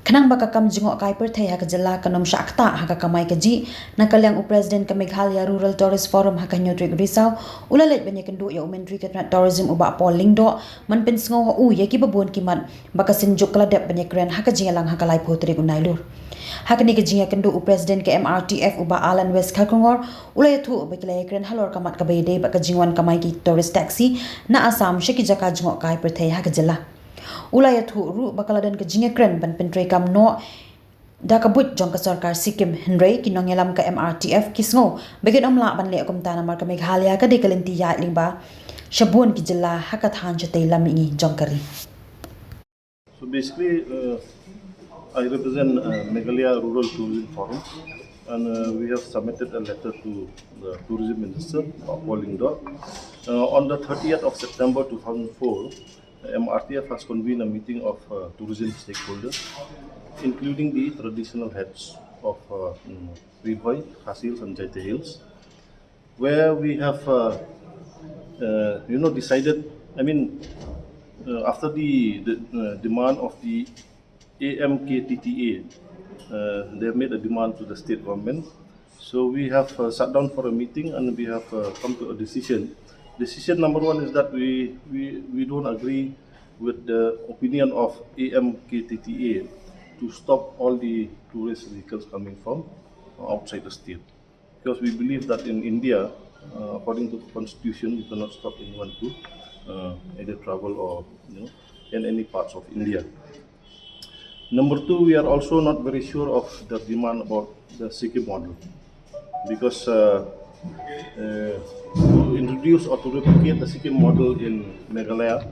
Khnang Kam Jngohkai pyrthei Jylla kanom Shah Ktah kamai kajih liang President Meghalaya Rural Tourist Forum Myntri Risaw leit kynduh ya Myntri Tnad Tourism uba Paul Lyngdoh man Pynsngew ya kiba kimat synjuk keladep kren jingialang lei putri Nailur. Hakani jingiakynduh President Mrtf uba Alan West Kharkongor iathuh iakren halor kamat iadei jinguan kamai ki tourist taxi na Assam Shah Ktah Jngohkai pyrthei Jylla. Iathuh ru bakaladan jingiakren ban Myntri Kam no da kabut jong ka sarkar Sikkim Henry kinongelam ka Mrtf kisngo bagian omla ban le kumtana mar ka Meghalaya ka de kalenti ya lingba shabun ki Jylla hakathan chatei lamingi jongkari. So basically I represent Meghalaya Rural Tourist Forum, and we have submitted a letter to the Tourism Minister, Paul Lyngdoh. On the 30th of September 2004, MRTF has convened a meeting of tourism stakeholders, including the traditional heads of Pyrthei, Hills and Jylla Hills, where we have decided, after the demand of the AMKTTA, they made a demand to the state government. So we have sat down for a meeting and we have come to a decision. Decision number one is that we don't agree with the opinion of AMKTTA to stop all the tourist vehicles coming from outside the state. Because we believe that in India, according to the constitution, you cannot stop anyone to either travel or in any parts of India. Number two, we are also not very sure of the demand about the Sikkim model, because to introduce or to replicate the Sikkim model in Meghalaya,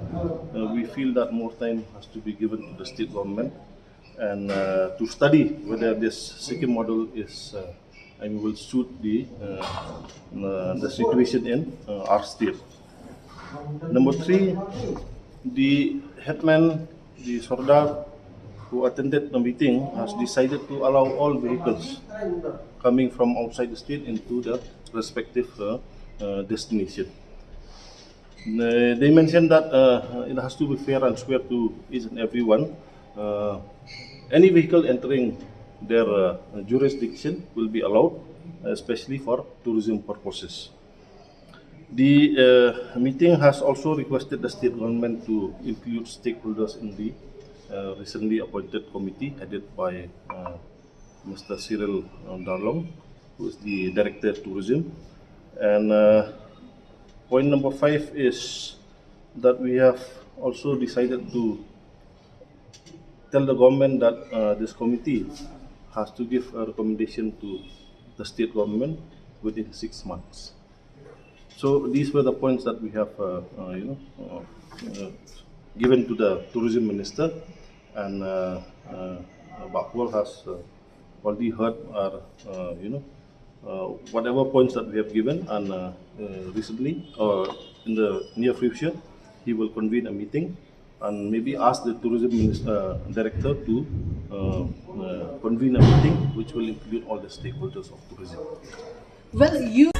we feel that more time has to be given to the state government and to study whether this Sikkim model is will suit the situation in our state. Number three, the headman, the Sardar, who attended the meeting, has decided to allow all vehicles coming from outside the state into the respective destination. They mentioned that it has to be fair and square to each and everyone. Any vehicle entering their jurisdiction will be allowed, especially for tourism purposes. The meeting has also requested the state government to include stakeholders in the recently appointed committee headed by Mr. Cyril Darlong, who is the Director of Tourism. And point number 5 is that we have also decided to tell the government that this committee has to give a recommendation to the state government within 6 months. So these were the points that we have given to the tourism minister, and Paul has already heard our whatever points that we have given, and recently or in the near future he will convene a meeting and maybe ask the tourism director to convene a meeting which will include all the stakeholders of tourism. Well, you